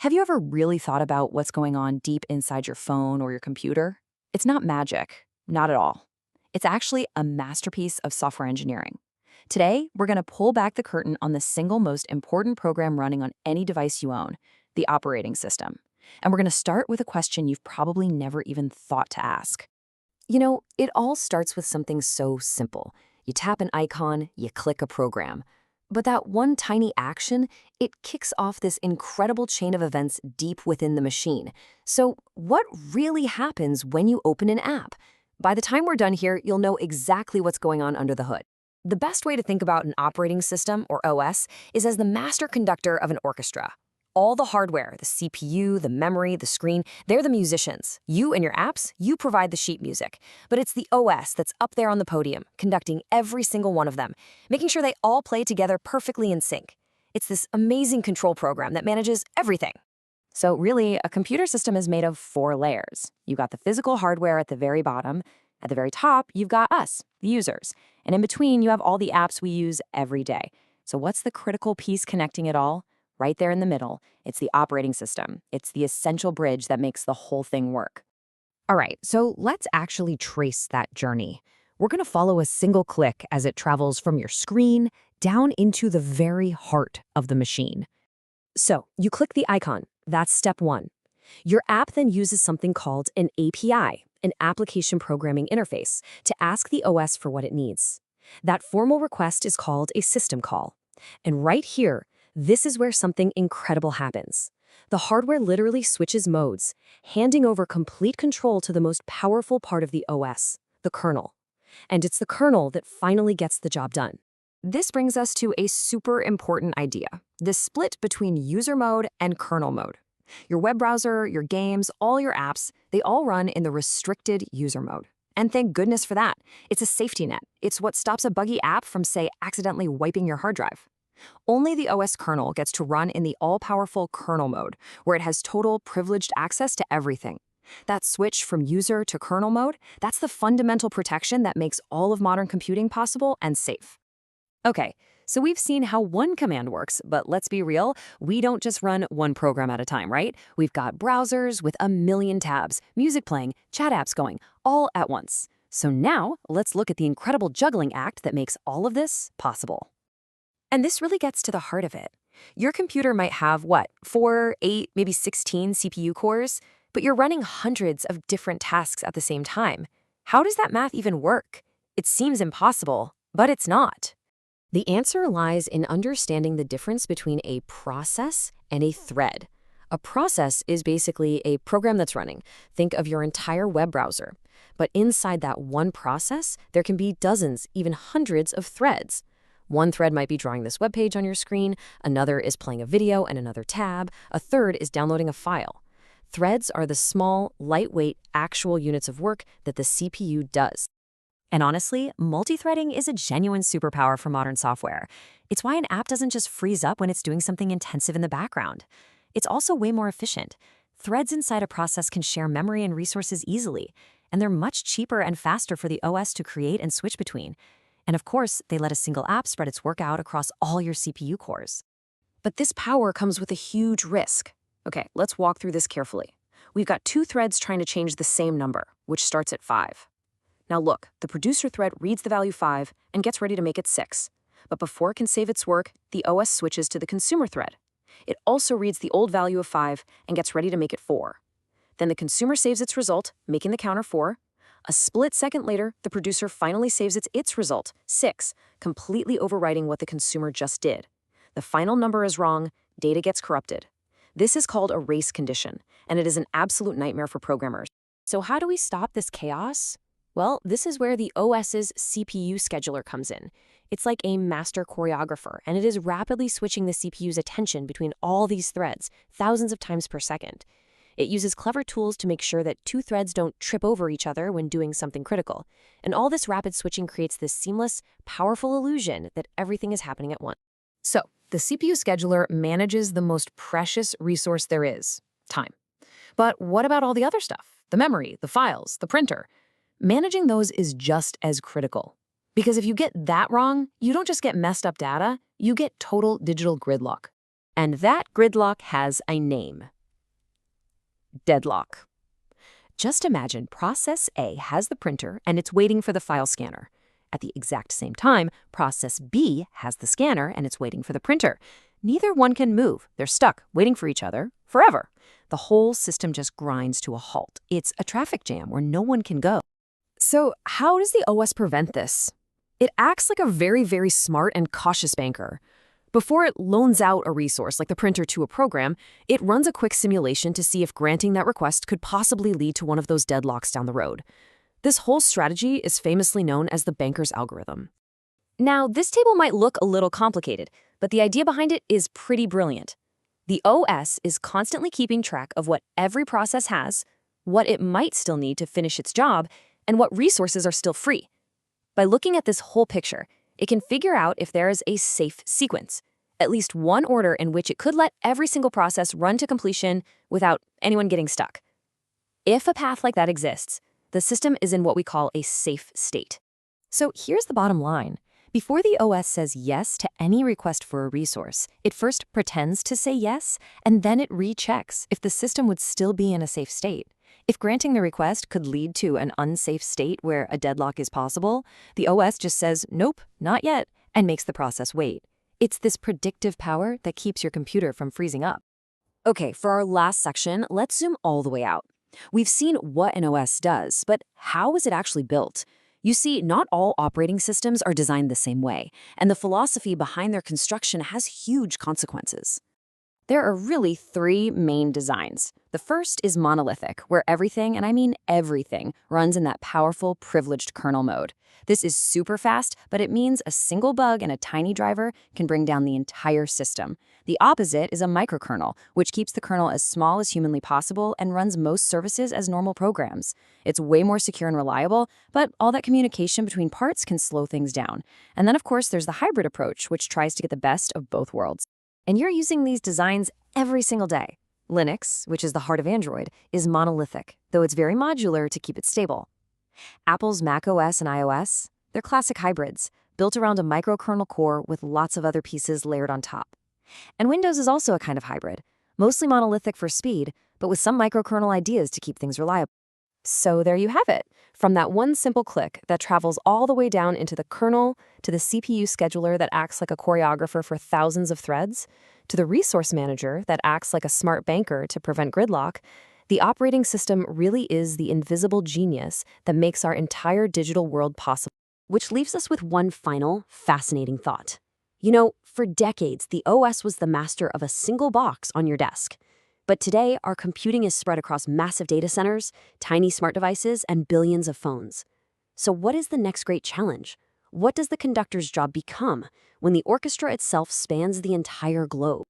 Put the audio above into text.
Have you ever really thought about what's going on deep inside your phone or your computer? It's not magic, not at all. It's actually a masterpiece of software engineering. Today, we're going to pull back the curtain on the single most important program running on any device you own, the operating system. And we're going to start with a question you've probably never even thought to ask. It all starts with something so simple. You tap an icon, you click a program. But that one tiny action, it kicks off this incredible chain of events deep within the machine. So what really happens when you open an app? By the time we're done here, you'll know exactly what's going on under the hood. The best way to think about an operating system, or OS, is as the master conductor of an orchestra. All the hardware, the CPU, the memory, the screen, they're the musicians. You and your apps, you provide the sheet music. But it's the OS that's up there on the podium, conducting every single one of them, making sure they all play together perfectly in sync. It's this amazing control program that manages everything. So really, a computer system is made of 4 layers. You've got the physical hardware at the very bottom. At the very top, you've got us, the users. And in between, you have all the apps we use every day. So what's the critical piece connecting it all? Right there in the middle, it's the operating system. It's the essential bridge that makes the whole thing work. All right, so let's actually trace that journey. We're going to follow a single click as it travels from your screen down into the very heart of the machine. So you click the icon. That's step 1. Your app then uses something called an API, an application programming interface, to ask the OS for what it needs. That formal request is called a system call. And right here, this is where something incredible happens. The hardware literally switches modes, handing over complete control to the most powerful part of the OS, the kernel. And it's the kernel that finally gets the job done. This brings us to a super important idea, the split between user mode and kernel mode. Your web browser, your games, all your apps, they all run in the restricted user mode. And thank goodness for that. It's a safety net. It's what stops a buggy app from, say, accidentally wiping your hard drive. Only the OS kernel gets to run in the all-powerful kernel mode, where it has total privileged access to everything. That switch from user to kernel mode, that's the fundamental protection that makes all of modern computing possible and safe. Okay, so we've seen how one command works, but let's be real, we don't just run one program at a time, right? We've got browsers with a million tabs, music playing, chat apps going, all at once. So now, let's look at the incredible juggling act that makes all of this possible. And this really gets to the heart of it. Your computer might have, 4, 8, maybe 16 CPU cores, but you're running hundreds of different tasks at the same time. How does that math even work? It seems impossible, but it's not. The answer lies in understanding the difference between a process and a thread. A process is basically a program that's running. Think of your entire web browser. But inside that one process, there can be dozens, even hundreds of threads. One thread might be drawing this web page on your screen, another is playing a video and another tab, a third is downloading a file. Threads are the small, lightweight, actual units of work that the CPU does. And honestly, multi-threading is a genuine superpower for modern software. It's why an app doesn't just freeze up when it's doing something intensive in the background. It's also way more efficient. Threads inside a process can share memory and resources easily, and they're much cheaper and faster for the OS to create and switch between. And of course, they let a single app spread its work out across all your CPU cores. But this power comes with a huge risk. Okay, let's walk through this carefully. We've got 2 threads trying to change the same number, which starts at 5. Now look, the producer thread reads the value 5 and gets ready to make it 6. But before it can save its work, the OS switches to the consumer thread. It also reads the old value of 5 and gets ready to make it 4. Then the consumer saves its result, making the counter 4. A split second later, the producer finally saves its result, 6, completely overwriting what the consumer just did. The final number is wrong, data gets corrupted. This is called a race condition, and it is an absolute nightmare for programmers. So how do we stop this chaos? Well, this is where the OS's CPU scheduler comes in. It's like a master choreographer, and it is rapidly switching the CPU's attention between all these threads, thousands of times per second. It uses clever tools to make sure that 2 threads don't trip over each other when doing something critical. And all this rapid switching creates this seamless, powerful illusion that everything is happening at once. So, the CPU scheduler manages the most precious resource there is, time. But what about all the other stuff? The memory, the files, the printer? Managing those is just as critical. Because if you get that wrong, you don't just get messed up data, you get total digital gridlock. And that gridlock has a name. deadlock. Just imagine process A has the printer and it's waiting for the file scanner. At the exact same time, process B has the scanner and it's waiting for the printer. Neither one can move. They're stuck, waiting for each other, forever. The whole system just grinds to a halt. It's a traffic jam where no one can go. So how does the OS prevent this? It acts like a very, very smart and cautious banker. Before it loans out a resource like the printer to a program, it runs a quick simulation to see if granting that request could possibly lead to one of those deadlocks down the road. This whole strategy is famously known as the banker's algorithm. Now, this table might look a little complicated, but the idea behind it is pretty brilliant. The OS is constantly keeping track of what every process has, what it might still need to finish its job, and what resources are still free. By looking at this whole picture, it can figure out if there is a safe sequence, at least one order in which it could let every single process run to completion without anyone getting stuck. If a path like that exists, the system is in what we call a safe state. So here's the bottom line. Before the OS says yes to any request for a resource, it first pretends to say yes, and then it rechecks if the system would still be in a safe state. If granting the request could lead to an unsafe state where a deadlock is possible, the OS just says, nope, not yet, and makes the process wait. It's this predictive power that keeps your computer from freezing up. Okay, for our last section, let's zoom all the way out. We've seen what an OS does, but how is it actually built? You see, not all operating systems are designed the same way, and the philosophy behind their construction has huge consequences. There are really three main designs. The first is monolithic, where everything, and I mean everything, runs in that powerful, privileged kernel mode. This is super fast, but it means a single bug and a tiny driver can bring down the entire system. The opposite is a microkernel, which keeps the kernel as small as humanly possible and runs most services as normal programs. It's way more secure and reliable, but all that communication between parts can slow things down. And then, of course, there's the hybrid approach, which tries to get the best of both worlds. And you're using these designs every single day. Linux, which is the heart of Android, is monolithic, though it's very modular to keep it stable. Apple's macOS and iOS, they're classic hybrids, built around a microkernel core with lots of other pieces layered on top. And Windows is also a kind of hybrid, mostly monolithic for speed, but with some microkernel ideas to keep things reliable. So there you have it. From that one simple click that travels all the way down into the kernel, to the CPU scheduler that acts like a choreographer for thousands of threads, to the resource manager that acts like a smart banker to prevent gridlock, the operating system really is the invisible genius that makes our entire digital world possible. Which leaves us with one final, fascinating thought. You know, for decades, the OS was the master of a single box on your desk. But today, our computing is spread across massive data centers, tiny smart devices, and billions of phones. So what is the next great challenge? What does the conductor's job become when the orchestra itself spans the entire globe?